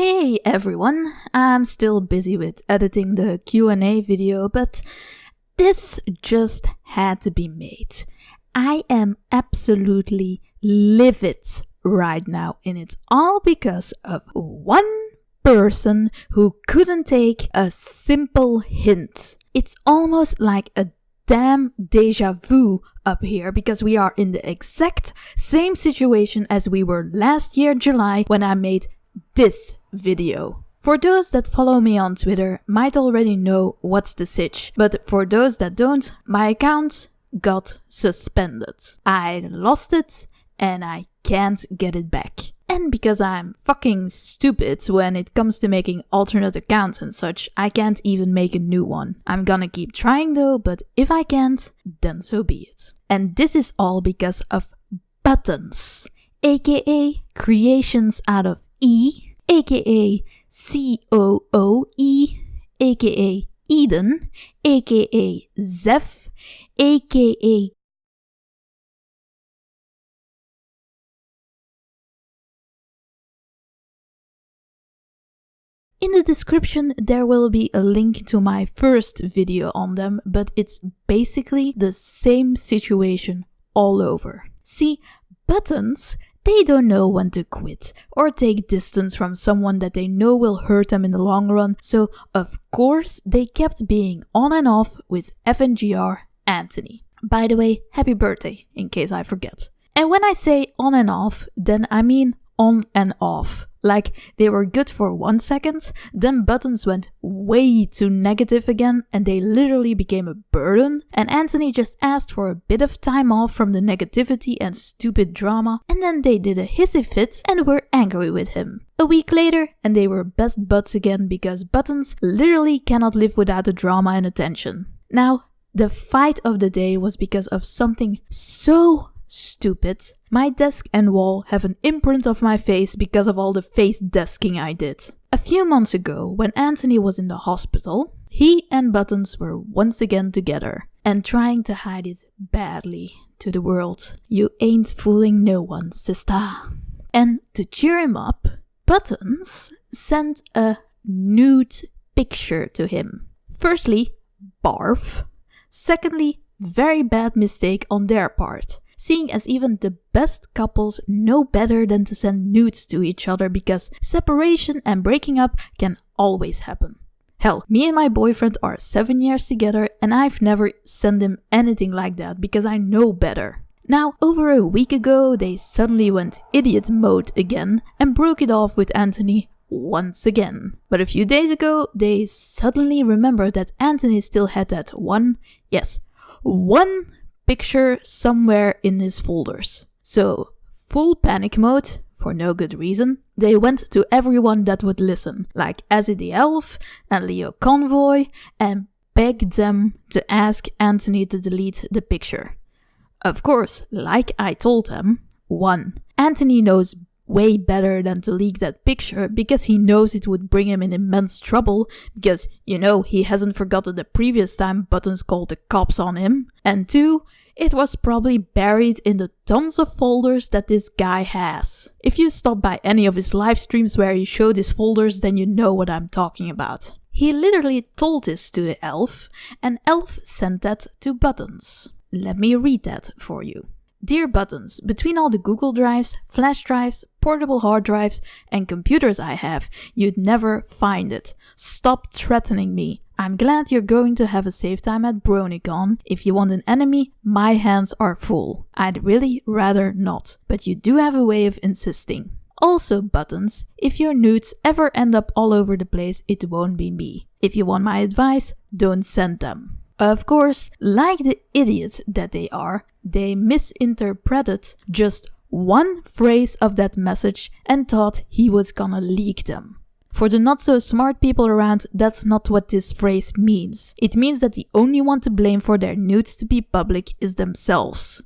Hey everyone, I'm still busy with editing the Q&A video, but this just had to be made. I am absolutely livid right now, and it's all because of one person who couldn't take a simple hint. It's almost like a damn deja vu up here, because we are in the exact same situation as we were last year July when I made this video. For those that follow me on Twitter might already know what's the sitch, but for those that don't, my account got suspended. I lost it and I can't get it back. And because I'm fucking stupid when it comes to making alternate accounts and such, I can't even make a new one. I'm gonna keep trying though, but if I can't, then so be it. And this is all because of buttons, aka creations out of E, aka COOE, aka Eden, aka Zeph, aka In the description there will be a link to my first video on them, but it's basically the same situation all over. See, buttons, they don't know when to quit or take distance from someone that they know will hurt them in the long run, so of course they kept being on and off with FNGR Anthony. By the way, happy birthday, in case I forget. And when I say on and off, then I mean on and off. Like, they were good for 1 second, then buttons went way too negative again and they literally became a burden, and Anthony just asked for a bit of time off from the negativity and stupid drama, and then they did a hissy fit and were angry with him. A week later and they were best buds again, because buttons literally cannot live without the drama and attention. Now, the fight of the day was because of something so stupid. My desk and wall have an imprint of my face because of all the face desking I did. A few months ago, when Anthony was in the hospital, he and Buttons were once again together and trying to hide it badly to the world. You ain't fooling no one, sister. And to cheer him up, Buttons sent a nude picture to him. Firstly, barf. Secondly, very bad mistake on their part, seeing as even the best couples know better than to send nudes to each other, because separation and breaking up can always happen. Hell, me and my boyfriend are 7 years together and I've never sent him anything like that because I know better. Now, over a week ago, they suddenly went idiot mode again and broke it off with Anthony once again. But a few days ago, they suddenly remembered that Anthony still had that one picture somewhere in his folders. So, full panic mode, for no good reason, they went to everyone that would listen, like Azzy the Elf and Leo Convoy, and begged them to ask Anthony to delete the picture. Of course, like I told them, 1. Anthony knows way better than to leak that picture, because he knows it would bring him in immense trouble, because, you know, he hasn't forgotten the previous time Buttons called the cops on him. And 2, it was probably buried in the tons of folders that this guy has. If you stop by any of his live streams where he showed his folders, then you know what I'm talking about. He literally told this to the elf, and elf sent that to Buttons. Let me read that for you. Dear Buttons, between all the Google Drives, flash drives, portable hard drives, and computers I have, you'd never find it. Stop threatening me. I'm glad you're going to have a safe time at BronyCon. If you want an enemy, my hands are full. I'd really rather not, but you do have a way of insisting. Also, Buttons, if your nudes ever end up all over the place, it won't be me. If you want my advice, don't send them. Of course, like the idiots that they are, they misinterpreted just one phrase of that message and thought he was gonna leak them. For the not so smart people around, that's not what this phrase means. It means that the only one to blame for their nudes to be public is themselves.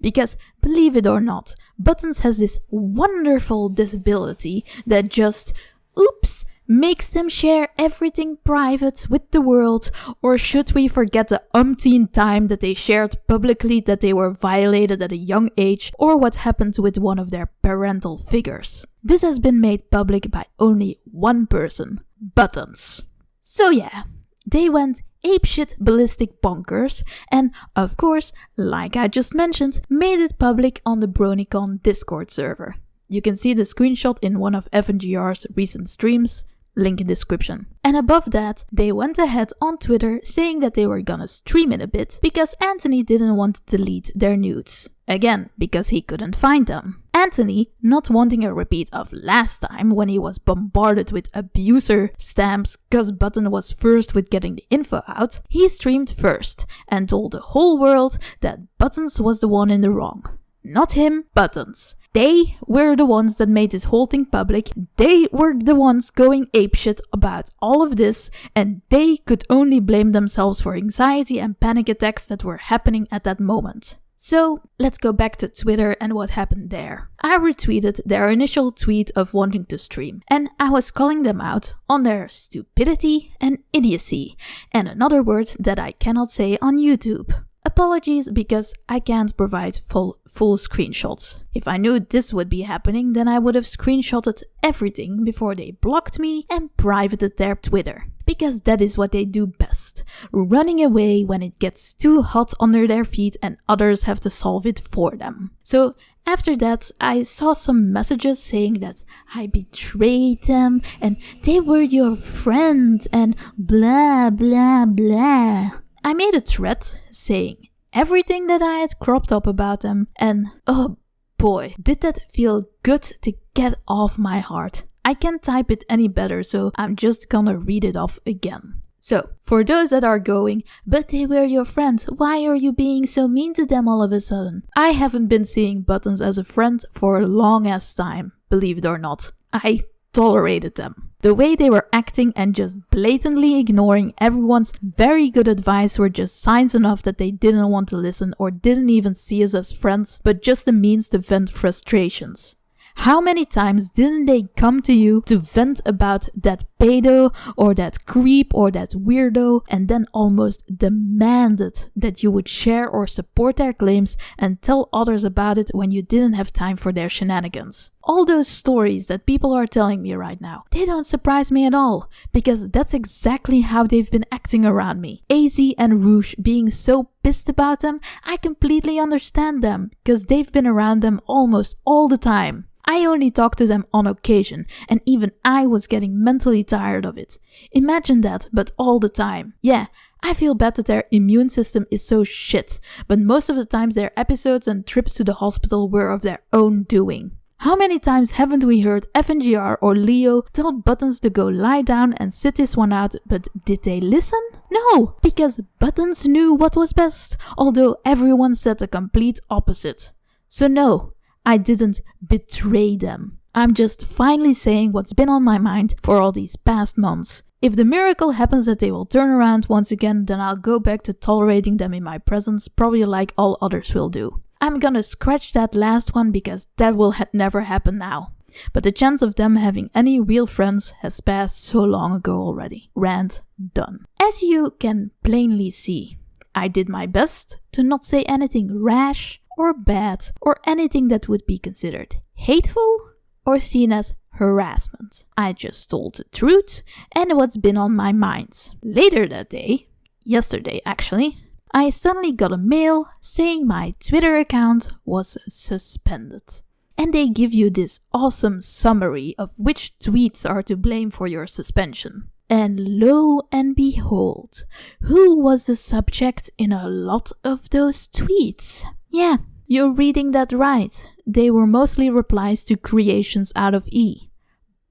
Because, believe it or not, Buttons has this wonderful disability that just, oops, makes them share everything private with the world, or should we forget the umpteenth time that they shared publicly that they were violated at a young age, or what happened with one of their parental figures? This has been made public by only one person, Buttons. So yeah, they went apeshit ballistic bonkers and, of course, like I just mentioned, made it public on the BronyCon Discord server. You can see the screenshot in one of FNGR's recent streams, link in description. And above that, they went ahead on Twitter saying that they were gonna stream in a bit because Anthony didn't want to delete their nudes. Again, because he couldn't find them. Anthony, not wanting a repeat of last time when he was bombarded with abuser stamps cause Button was first with getting the info out, he streamed first and told the whole world that Buttons was the one in the wrong. Not him, Buttons. They were the ones that made this whole thing public, they were the ones going apeshit about all of this, and they could only blame themselves for anxiety and panic attacks that were happening at that moment. So, let's go back to Twitter and what happened there. I retweeted their initial tweet of wanting to stream, and I was calling them out on their stupidity and idiocy, and another word that I cannot say on YouTube. Apologies because I can't provide full screenshots. If I knew this would be happening, then I would have screenshotted everything before they blocked me and privated their Twitter. Because that is what they do best, running away when it gets too hot under their feet and others have to solve it for them. So after that, I saw some messages saying that I betrayed them and they were your friend and blah blah blah. I made a thread saying everything that I had cropped up about them, and oh boy, did that feel good to get off my heart. I can't type it any better, so I'm just gonna read it off again. So, for those that are going, but they were your friends, why are you being so mean to them all of a sudden? I haven't been seeing Buttons as a friend for a long ass time, believe it or not. I tolerated them. The way they were acting and just blatantly ignoring everyone's very good advice were just signs enough that they didn't want to listen or didn't even see us as friends, but just a means to vent frustrations. How many times didn't they come to you to vent about that pedo or that creep or that weirdo and then almost demanded that you would share or support their claims and tell others about it when you didn't have time for their shenanigans? All those stories that people are telling me right now, they don't surprise me at all, because that's exactly how they've been acting around me. AZ and Rouge being so pissed about them, I completely understand them, because they've been around them almost all the time. I only talk to them on occasion, and even I was getting mentally tired of it. Imagine that, but all the time. Yeah, I feel bad that their immune system is so shit, but most of the times their episodes and trips to the hospital were of their own doing. How many times haven't we heard FNGR or Leo tell Buttons to go lie down and sit this one out, but did they listen? No, because Buttons knew what was best, although everyone said the complete opposite. So no, I didn't betray them. I'm just finally saying what's been on my mind for all these past months. If the miracle happens that they will turn around once again, then I'll go back to tolerating them in my presence, probably like all others will do. I'm gonna scratch that last one because that will never happen now. But the chance of them having any real friends has passed so long ago already. Rant done. As you can plainly see, I did my best to not say anything rash or bad or anything that would be considered hateful or seen as harassment. I just told the truth and what's been on my mind. Later that day, yesterday actually, I suddenly got a mail saying my Twitter account was suspended. And they give you this awesome summary of which tweets are to blame for your suspension. And lo and behold, who was the subject in a lot of those tweets? Yeah, you're reading that right. They were mostly replies to creations out of E.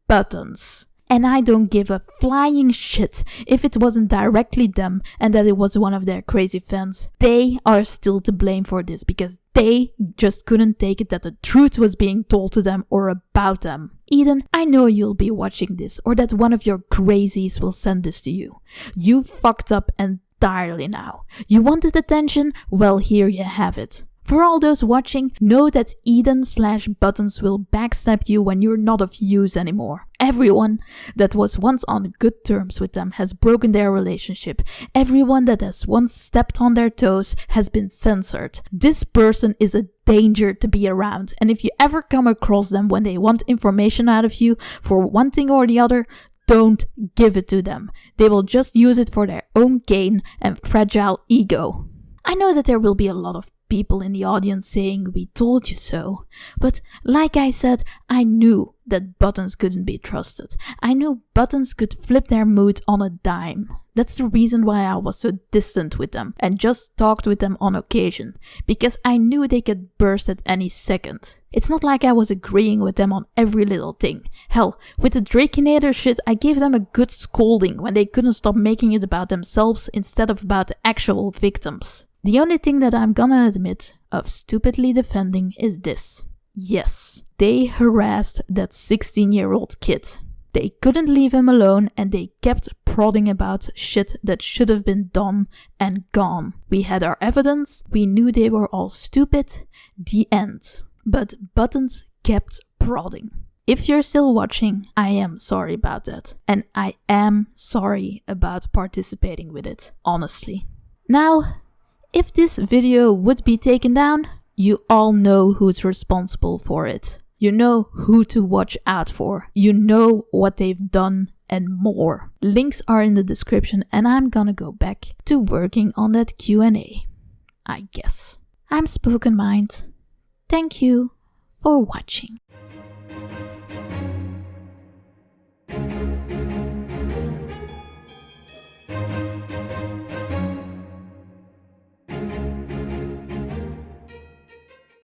Buttons. And I don't give a flying shit if it wasn't directly them and that it was one of their crazy fans. They are still to blame for this because they just couldn't take it that the truth was being told to them or about them. Eden, I know you'll be watching this or that one of your crazies will send this to you. You fucked up entirely now. You wanted attention? Well, here you have it. For all those watching, know that Eden/Buttons will backstab you when you're not of use anymore. Everyone that was once on good terms with them has broken their relationship. Everyone that has once stepped on their toes has been censored. This person is a danger to be around, and if you ever come across them when they want information out of you for one thing or the other, don't give it to them. They will just use it for their own gain and fragile ego. I know that there will be a lot of people in the audience saying, "We told you so." But like I said, I knew that Buttons couldn't be trusted. I knew Buttons could flip their mood on a dime. That's the reason why I was so distant with them and just talked with them on occasion, because I knew they could burst at any second. It's not like I was agreeing with them on every little thing. Hell, with the Drakinator shit, I gave them a good scolding when they couldn't stop making it about themselves instead of about the actual victims. The only thing that I'm gonna admit of stupidly defending is this. Yes, they harassed that 16-year-old kid. They couldn't leave him alone and they kept prodding about shit that should have been done and gone. We had our evidence, we knew they were all stupid, the end. But Buttons kept prodding. If you're still watching, I am sorry about that. And I am sorry about participating with it, honestly. Now, if this video would be taken down, you all know who's responsible for it. You know who to watch out for. You know what they've done and more. Links are in the description and I'm gonna go back to working on that Q&A, I guess. I'm Spoken Mind. Thank you for watching.